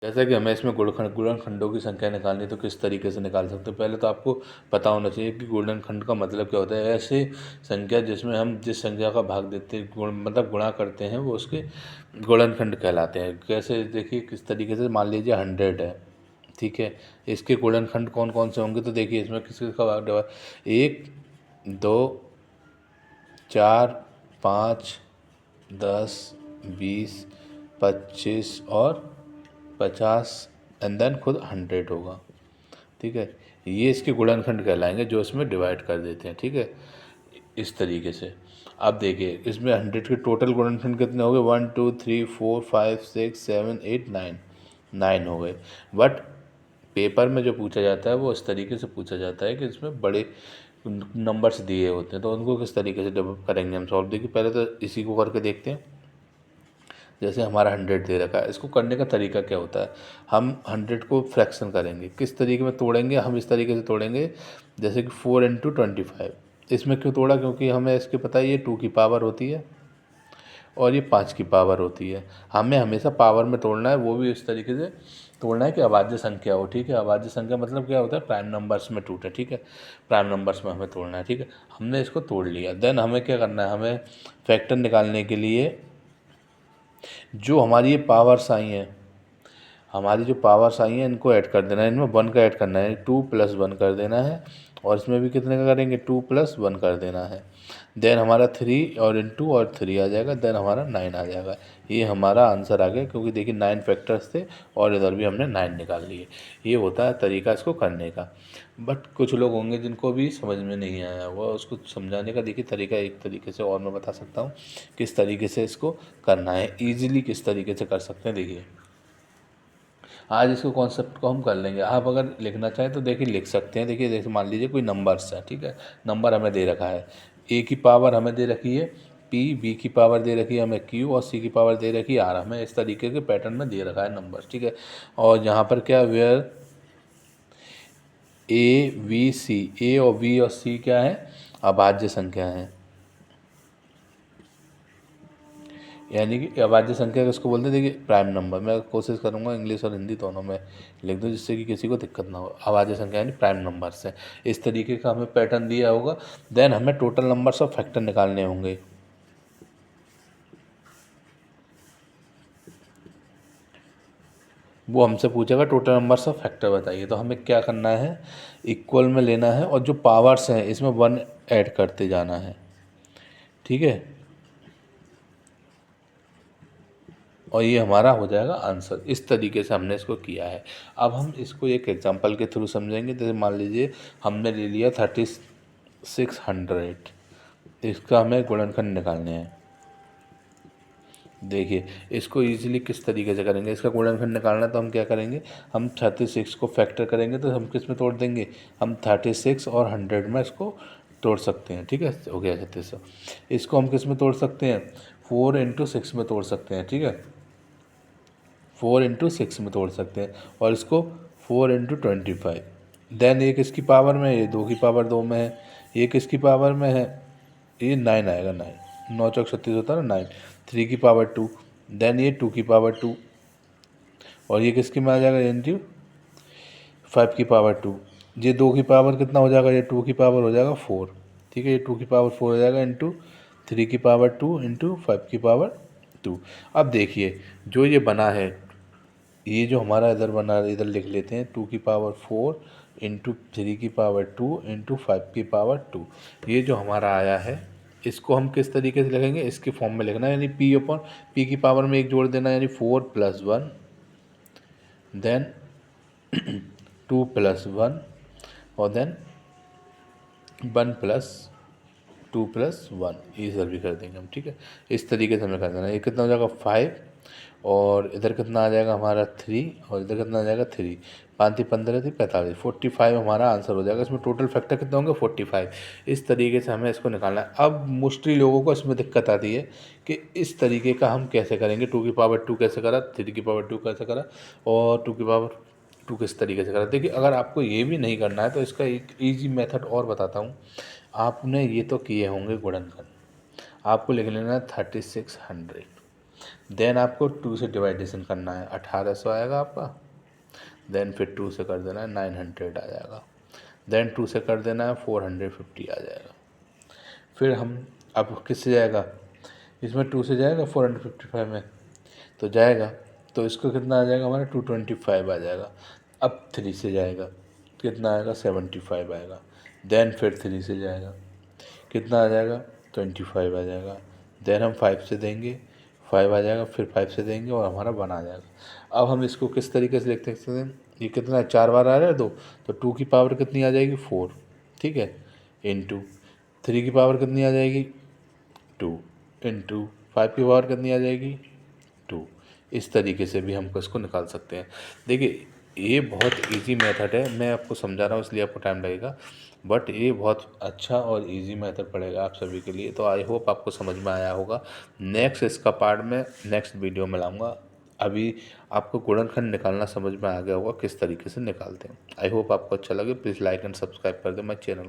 जैसा कि हमें इसमें गुणनखंडों की संख्या निकालनी है तो किस तरीके से निकाल सकते हैं। पहले तो आपको पता होना चाहिए कि गुणनखंड का मतलब क्या होता है। ऐसे संख्या जिसमें हम जिस संख्या का भाग देते हैं मतलब गुणा करते हैं वो उसके गुणनखंड कहलाते हैं। कैसे देखिए किस तरीके से, मान लीजिए 100 है, ठीक है, इसके गुणनखंड कौन कौन से होंगे तो देखिए इसमें किस किस का भाग डबल, 1 2 4 5 10 20 25 और 50 एंड देन खुद 100 होगा, ठीक है। ये इसके गुणनखंड कहलाएंगे जो इसमें डिवाइड कर देते हैं, ठीक है, इस तरीके से। अब देखिए इसमें 100 के टोटल गुणनखंड कितने हो गए, 1 2 3 4 5 6 7 8 9, 9 हो गए। बट पेपर में जो पूछा जाता है वो इस तरीके से पूछा जाता है कि इसमें बड़े नंबर्स दिए होते हैं, तो उनको किस तरीके से डेवलप करेंगे हम सॉल्व। देखिए पहले तो इसी को करके देखते हैं। जैसे हमारा 100 दे रखा है, इसको करने का तरीका क्या होता है। हम 100 को फ्रैक्शन करेंगे, किस तरीके में तोड़ेंगे, हम इस तरीके से तोड़ेंगे जैसे कि 4 इंटू 25। इसमें क्यों तोड़ा, क्योंकि हमें इसके पता है ये 2 की पावर होती है और ये 5 की पावर होती है। हमें हमेशा पावर में तोड़ना है, वो भी इस तरीके से तोड़ना है कि अभाज्य संख्या हो, ठीक है। अभाज्य संख्या मतलब क्या होता है, प्राइम नंबर्स में टूटे, ठीक है, प्राइम नंबर्स में हमें तोड़ना है, ठीक है। हमने इसको तोड़ लिया, देन हमें क्या करना है, हमें फैक्टर निकालने के लिए जो हमारी ये पावर्स आई हैं, हमारी जो पावर्स आई हैं इनको ऐड कर देना है, इनमें 1 का ऐड करना है, 2 + 1 कर देना है, और इसमें भी कितने का करेंगे, 2 + 1 कर देना है। देन हमारा 3 और इंटू और 3 आ जाएगा, देन हमारा 9 आ जाएगा। ये हमारा आंसर आ गया, क्योंकि देखिए 9 फैक्टर्स थे और इधर भी हमने 9 निकाल लिए। ये होता है तरीका इसको करने का। बट कुछ लोग होंगे जिनको भी समझ में नहीं आया, वो उसको समझाने का देखिए तरीका एक तरीके से और मैं बता सकता हूँ किस तरीके से इसको करना है, ईजिली किस तरीके से कर सकते हैं। देखिए आज इसको कॉन्सेप्ट को हम कर लेंगे। आप अगर लिखना चाहें तो देखिए लिख सकते हैं। देखिए जैसे मान लीजिए कोई नंबर्स है, ठीक है, नंबर हमें दे रखा है, ए की पावर हमें दे रखी है पी, बी की पावर दे रखी है हमें क्यू, और सी की पावर दे रखी है आर। हमें इस तरीके के पैटर्न में दे रखा है नंबर, ठीक है। और यहाँ पर क्या, वेयर ए वी सी, ए और बी और सी क्या है, अभाज्य संख्या है। यानी कि अभाज्य संख्या किसको बोलते हैं, देखिए प्राइम नंबर। मैं कोशिश करूंगा इंग्लिश और हिंदी दोनों में लिख दूं जिससे कि किसी को दिक्कत ना हो। अभाज्य संख्या यानी प्राइम नंबर्स है, इस तरीके का हमें पैटर्न दिया होगा। देन हमें टोटल नंबर्स ऑफ फैक्टर निकालने होंगे। वो हमसे पूछेगा टोटल नंबर्स ऑफ फैक्टर बताइए, तो हमें क्या करना है, इक्वल में लेना है और जो पावर्स हैं इसमें 1 ऐड करते जाना है, ठीक है। और ये हमारा हो जाएगा आंसर। इस तरीके से हमने इसको किया है। अब हम इसको एक एग्जांपल के थ्रू समझेंगे। जैसे मान लीजिए हमने ले लिया 3600, इसका हमें गुणनखंड निकालने हैं। देखिए इसको इजीली किस तरीके से करेंगे, इसका गुणनखंड निकालना है तो हम क्या करेंगे, हम 36 को फैक्टर करेंगे तो हम किस में तोड़ देंगे, हम 36 और 100 में इसको तोड़ सकते हैं, ठीक है, हो गया 3600। इसको हम किस में तोड़ सकते हैं, 4 इंटू 6 में तोड़ सकते हैं, ठीक है, 4 इंटू 6 में तोड़ सकते हैं। और इसको 4 इंटू 25। देन ये किसकी पावर में है, ये 2 की पावर 2 में है। ये किसकी पावर में है, ये 9 आएगा, 9, 9 चौक 36 होता है ना, 9, 3 की पावर 2, देन ये 2 की पावर 2, और ये किसकी में आ जाएगा, इंटू 5 की पावर 2। ये 2 की पावर कितना हो जाएगा, ये 2 की पावर हो जाएगा 4, ठीक है, ये 2 की पावर 4 हो जाएगा इंटू 3 की पावर 2 इंटू 5 की पावर 2। अब देखिए जो ये बना है, ये जो हमारा इधर बना है, इधर लिख लेते हैं 2 की पावर 4 इंटू 3 की पावर 2 इंटू 5 की पावर 2। ये जो हमारा आया है इसको हम किस तरीके से लिखेंगे, इसके फॉर्म में लिखना है, यानी पी अपॉन पी की पावर में एक जोड़ देना, यानी 4 + 1, देन 2 + 1, और देन 1 + 2 + 1, ये सर भी कर देंगे हम, ठीक है। इस तरीके से हमें कर देना। ये कितना हो जाएगा 5, और इधर कितना आ जाएगा हमारा 3, और इधर कितना आ जाएगा 3, 5 × 15 = 45, 45 हमारा आंसर हो जाएगा। इसमें टोटल फैक्टर कितने होंगे, 45। इस तरीके से हमें इसको निकालना है। अब मोस्टली लोगों को इसमें दिक्कत आती है कि इस तरीके का हम कैसे करेंगे, 2 की पावर 2 कैसे करा, 3 की पावर 2 कैसे करा, और 2 की पावर 2 किस तरीके से करा। देखिए अगर आपको ये भी नहीं करना है तो इसका एक ईजी मेथड और बताता हूँ। आपने ये तो किए होंगे गुणनखंड, आपको लिख लेना है 3600, देन आपको 2 से डिवाइडेशन करना है, 1800 आएगा आपका। देन फिर 2 से कर देना है 900 आ जाएगा। देन 2 से कर देना है 450 आ जाएगा। फिर हम अब किससे जाएगा, इसमें 2 से जाएगा 455 में तो जाएगा, तो इसको कितना आ जाएगा हमारा 225 आ जाएगा। अब 3 से जाएगा, कितना आएगा 75 आएगा। देन फिर 3 से जाएगा, कितना आ जाएगा 25 आ जाएगा। देन हम 5 से देंगे, 5 आ जाएगा, फिर 5 से देंगे और हमारा 1 आ जाएगा। अब हम इसको किस तरीके से लिख सकते हैं, ये कितना 4 बार आ रहा है 2, तो 2 की पावर कितनी आ जाएगी 4, ठीक है, इंटू 3 की पावर कितनी आ जाएगी 2, इंटू 5 की पावर कितनी आ जाएगी 2। इस तरीके से भी हमको इसको निकाल सकते हैं। देखिए ये बहुत इजी मेथड है, मैं आपको समझा रहा हूँ इसलिए आपको टाइम लगेगा, बट ये बहुत अच्छा और इजी मेथड पड़ेगा आप सभी के लिए। तो आई होप आपको समझ में आया होगा। नेक्स्ट इसका पार्ट में नेक्स्ट वीडियो में लाऊंगा। अभी आपको गुणनखंड निकालना समझ में आ गया होगा किस तरीके से निकालते हैं। आई होप आपको अच्छा लगे। प्लीज़ लाइक एंड सब्सक्राइब कर दें माय चैनल को।